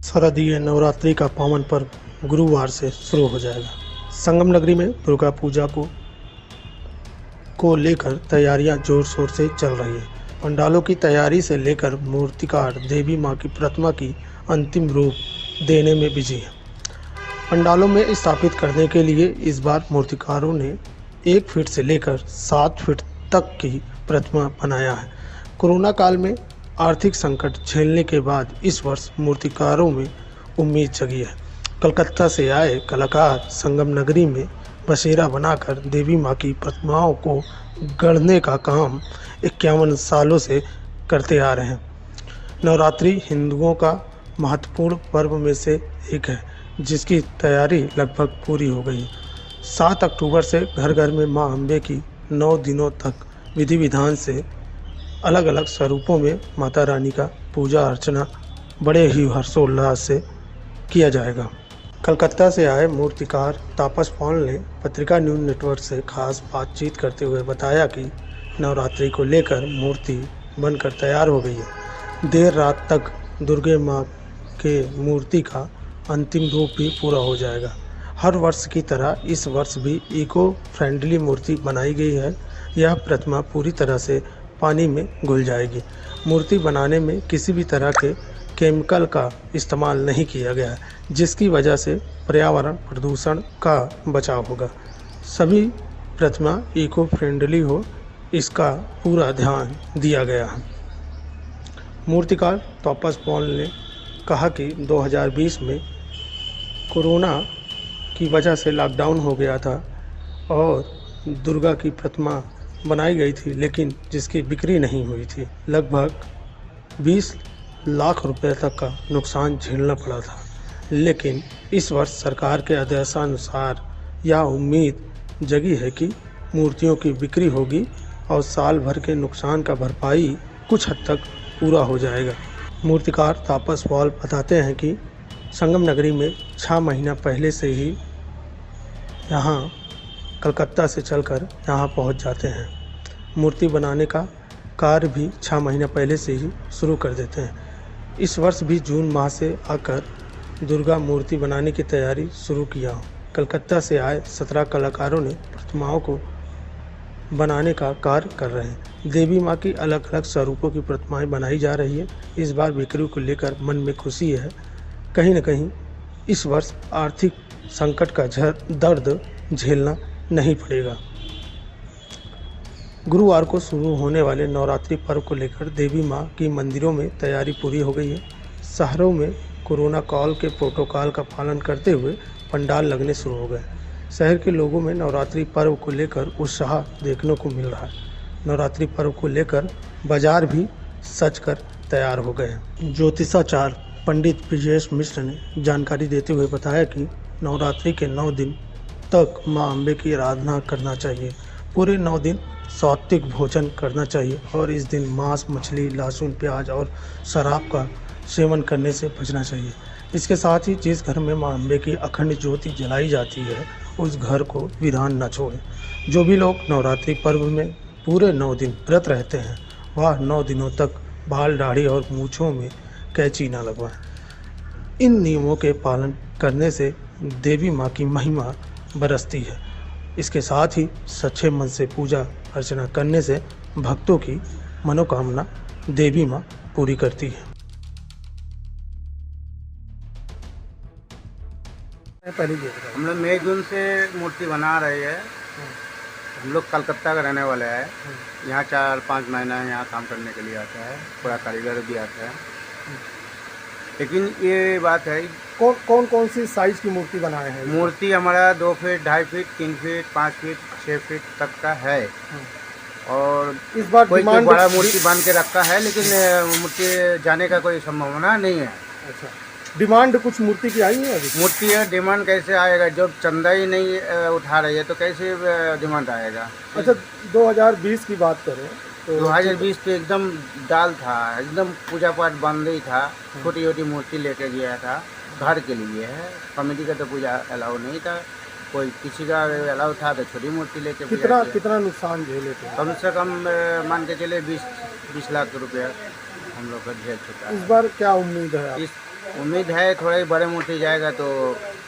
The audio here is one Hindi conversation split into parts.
शारदीय नवरात्रि का पावन पर्व गुरुवार से शुरू हो जाएगा। संगम नगरी में दुर्गा पूजा को लेकर तैयारियां जोर शोर से चल रही है। पंडालों की तैयारी से लेकर मूर्तिकार देवी मां की प्रतिमा की अंतिम रूप देने में बिजी है। पंडालों में स्थापित करने के लिए इस बार मूर्तिकारों ने 1 फीट से लेकर 7 फीट तक की प्रतिमा बनाया है। कोरोना काल में आर्थिक संकट झेलने के बाद इस वर्ष मूर्तिकारों में उम्मीद जगी है। कलकत्ता से आए कलाकार संगम नगरी में बसेरा बनाकर देवी मां की प्रतिमाओं को गढ़ने का काम 51 सालों से करते आ रहे हैं। नवरात्रि हिंदुओं का महत्वपूर्ण पर्व में से एक है, जिसकी तैयारी लगभग पूरी हो गई है। 7 अक्टूबर से घर घर में मां अम्बे की 9 दिनों तक विधि विधान से अलग अलग स्वरूपों में माता रानी का पूजा अर्चना बड़े ही हर्षोल्लास से किया जाएगा। कलकत्ता से आए मूर्तिकार तापस पॉल ने पत्रिका न्यूज़ नेटवर्क से खास बातचीत करते हुए बताया कि नवरात्रि को लेकर मूर्ति बनकर तैयार हो गई है। देर रात तक दुर्गे माँ के मूर्ति का अंतिम रूप भी पूरा हो जाएगा। हर वर्ष की तरह इस वर्ष भी इको फ्रेंडली मूर्ति बनाई गई है। यह प्रतिमा पूरी तरह से पानी में घुल जाएगी। मूर्ति बनाने में किसी भी तरह के केमिकल का इस्तेमाल नहीं किया गया है, जिसकी वजह से पर्यावरण प्रदूषण का बचाव होगा। सभी प्रतिमा इको फ्रेंडली हो, इसका पूरा ध्यान दिया गया है। मूर्तिकार तापस पॉल ने कहा कि 2020 में कोरोना की वजह से लॉकडाउन हो गया था और दुर्गा की प्रतिमा बनाई गई थी, लेकिन जिसकी बिक्री नहीं हुई थी। लगभग 20 लाख रुपए तक का नुकसान झेलना पड़ा था। लेकिन इस वर्ष सरकार के आदेशानुसार यह उम्मीद जगी है कि मूर्तियों की बिक्री होगी और साल भर के नुकसान का भरपाई कुछ हद तक पूरा हो जाएगा। मूर्तिकार तापस पॉल बताते हैं कि संगम नगरी में 6 महीना पहले से ही यहाँ कलकत्ता से चलकर यहाँ पहुँच जाते हैं। मूर्ति बनाने का कार्य भी 6 महीना पहले से ही शुरू कर देते हैं। इस वर्ष भी जून माह से आकर दुर्गा मूर्ति बनाने की तैयारी शुरू किया। कलकत्ता से आए 17 कलाकारों ने प्रतिमाओं को बनाने का कार्य कर रहे हैं। देवी माँ की अलग अलग स्वरूपों की प्रतिमाएं बनाई जा रही है। इस बार बिक्री को लेकर मन में खुशी है। कहीं न कहीं इस वर्ष आर्थिक संकट का दर्द झेलना नहीं पड़ेगा। गुरुवार को शुरू होने वाले नवरात्रि पर्व को लेकर देवी मां की मंदिरों में तैयारी पूरी हो गई है। शहरों में कोरोना काल के प्रोटोकॉल का पालन करते हुए पंडाल लगने शुरू हो गए। शहर के लोगों में नवरात्रि पर्व को लेकर उत्साह देखने को मिल रहा है। नवरात्रि पर्व को लेकर बाजार भी सज कर तैयार हो गए हैं। ज्योतिषाचार्य पंडित ब्रजेश मिश्र ने जानकारी देते हुए बताया कि नवरात्रि के 9 दिन तक मां अम्बे की आराधना करना चाहिए। पूरे 9 दिन सात्विक भोजन करना चाहिए और इस दिन मांस, मछली, लहसुन, प्याज और शराब का सेवन करने से बचना चाहिए। इसके साथ ही जिस घर में मां अम्बे की अखंड ज्योति जलाई जाती है, उस घर को वीरान न छोड़ें। जो भी लोग नवरात्रि पर्व में पूरे 9 दिन व्रत रहते हैं, वह 9 दिनों तक बाल, दाढ़ी और मूँछों में कैंची न लगवाएं। इन नियमों के पालन करने से देवी माँ की महिमा बरसती है। इसके साथ ही सच्चे मन से पूजा अर्चना करने से भक्तों की मनोकामना देवी माँ पूरी करती है। हम लोग मई जून से मूर्ति बना रहे हैं। हम लोग कलकत्ता का रहने वाले हैं। यहाँ 4-5 महीना यहाँ काम करने के लिए आता है। पूरा कारीगर भी आता है। लेकिन ये बात है, कौन सी साइज की मूर्ति बनाए हैं? मूर्ति हमारा 2 feet, 2.5 feet, 3 feet, 5 feet, 6 feet तक का है। और इस बार कोई बड़ा मूर्ति बन के रखा है, लेकिन मूर्ति जाने का कोई संभावना नहीं है। अच्छा, डिमांड कुछ मूर्ति की आई है? अभी मूर्ति है, डिमांड कैसे आएगा? जब चंदा ही नहीं उठा रही है तो कैसे डिमांड आएगा? अच्छा, 2020 की बात करें तो 2020 पे एकदम डाल था, एकदम पूजा पाठ बंद ही था। छोटी छोटी मूर्ति लेके गया था, घर के लिए है। कमेटी का तो पूजा अलाउ नहीं था। कोई किसी का अलाउ था तो छोटी मूर्ति लेके कितना नुकसान झेले थे? कम से कम मान के चले 20 लाख रुपया हम लोग का झेल चुका है। इस बार क्या उम्मीद है? उम्मीद है थोड़ी बड़े मूर्ति जाएगा तो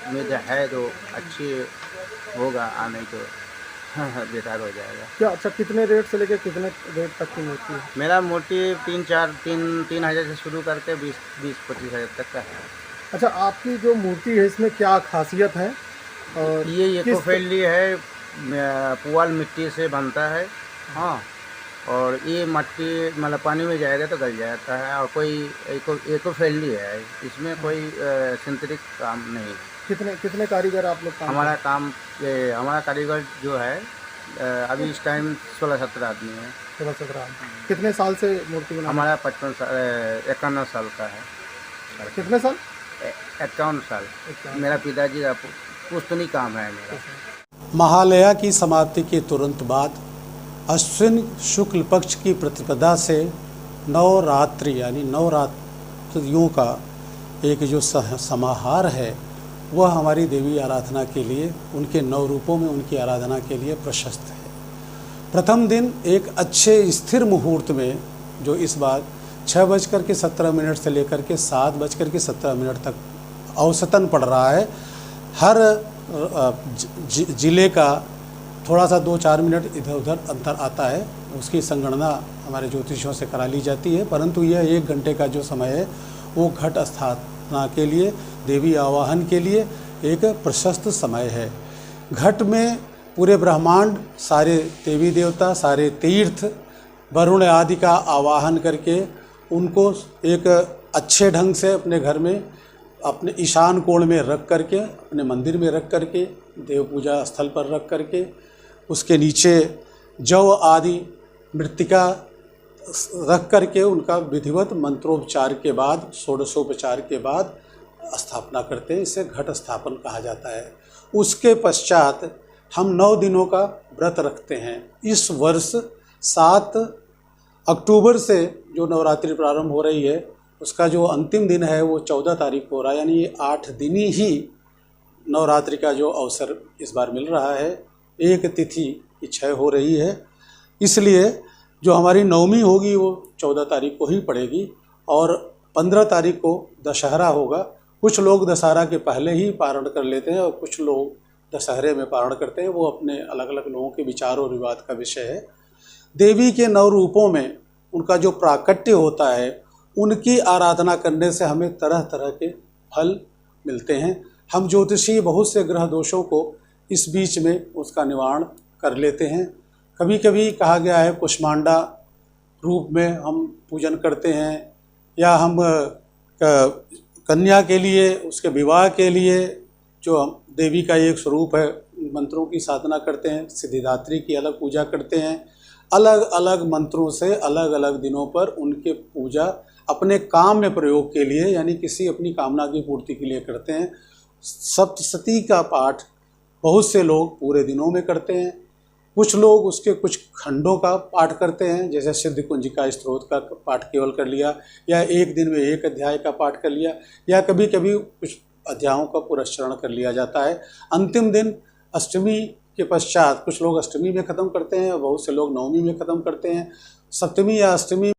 उम्मीद है तो अच्छी होगा, नहीं तो बेकार हो जाएगा। क्या अच्छा कितने रेट से लेके कितने रेट तक की मूर्ति है? मेरा मूर्ति 3 हज़ार से शुरू करके 20-25 हज़ार तक का है। अच्छा आपकी जो मूर्ति है इसमें क्या खासियत है? और ये इको किस फ्रेंडली है, पुआल मिट्टी से बनता है। हाँ, और ये मट्टी मतलब पानी में जाएगा तो गल जाता है, और कोई इको फ्रेंडली है, इसमें कोई सिंथेटिक काम नहीं है। कितने कारीगर आप लोग काम हमारा कारीगर जो है अभी इस टाइम 16-17 आदमी है। 16-17 कितने साल से मूर्ति बना? हमारा 51 साल का है। कितने साल? 51 साल। मेरा पिताजी का पुश्तनी काम है मेरा। महालया की समाप्ति के तुरंत बाद अश्विन शुक्ल पक्ष की प्रतिपदा से नवरात्रि यानी नवरात्रियों का एक जो समाहार है वह हमारी देवी आराधना के लिए, उनके 9 रूपों में उनकी आराधना के लिए प्रशस्त है। प्रथम दिन एक अच्छे स्थिर मुहूर्त में, जो इस बार 6:17 से लेकर के 7:17 तक औसतन पड़ रहा है, हर जिले का थोड़ा सा 2-4 मिनट इधर उधर अंतर आता है, उसकी संगणना हमारे ज्योतिषियों से करा ली जाती है, परंतु यह 1 घंटे का जो समय है वो घट स्थापना के लिए, देवी आवाहन के लिए एक प्रशस्त समय है। घट में पूरे ब्रह्मांड, सारे देवी देवता, सारे तीर्थ, वरुण आदि का आवाहन करके उनको एक अच्छे ढंग से अपने घर में, अपने ईशान कोण में रख करके, अपने मंदिर में रख करके, देव पूजा स्थल पर रख करके, उसके नीचे जव आदि मृत्तिका रख करके उनका विधिवत मंत्रोपचार के बाद, षोडशोपचार के बाद स्थापना करते हैं। इसे घट स्थापन कहा जाता है। उसके पश्चात हम 9 दिनों का व्रत रखते हैं। इस वर्ष 7 अक्टूबर से जो नवरात्रि प्रारंभ हो रही है, उसका जो अंतिम दिन है वो 14 तारीख को हो रहा है, यानी ये 8 दिन ही नवरात्रि का जो अवसर इस बार मिल रहा है। एक तिथि की क्षय हो रही है, इसलिए जो हमारी नवमी होगी वो 14 तारीख को ही पड़ेगी, और 15 तारीख को दशहरा होगा। कुछ लोग दशहरा के पहले ही पारण कर लेते हैं और कुछ लोग दशहरे में पारण करते हैं, वो अपने अलग अलग लोगों के विचार और विवाद का विषय है। देवी के 9 रूपों में उनका जो प्राकट्य होता है, उनकी आराधना करने से हमें तरह तरह के फल मिलते हैं। हम ज्योतिषी बहुत से ग्रह दोषों को इस बीच में उसका निवारण कर लेते हैं। कभी कभी कहा गया है कुष्मांडा रूप में हम पूजन करते हैं, या हम कन्या के लिए, उसके विवाह के लिए जो हम देवी का एक स्वरूप है, मंत्रों की साधना करते हैं। सिद्धिदात्री की अलग पूजा करते हैं। अलग अलग मंत्रों से अलग अलग दिनों पर उनके पूजा अपने काम में प्रयोग के लिए, यानी किसी अपनी कामना की पूर्ति के लिए करते हैं। सप्तशती का पाठ बहुत से लोग पूरे दिनों में करते हैं। कुछ लोग उसके कुछ खंडों का पाठ करते हैं, जैसे सिद्ध कुंजिका स्तोत्र का पाठ केवल कर लिया, या एक दिन में एक अध्याय का पाठ कर लिया, या कभी कभी कुछ अध्यायों का पुरस्चरण कर लिया जाता है। अंतिम दिन अष्टमी के पश्चात कुछ लोग अष्टमी में ख़त्म करते हैं, बहुत से लोग नवमी में ख़त्म करते हैं। सप्तमी या अष्टमी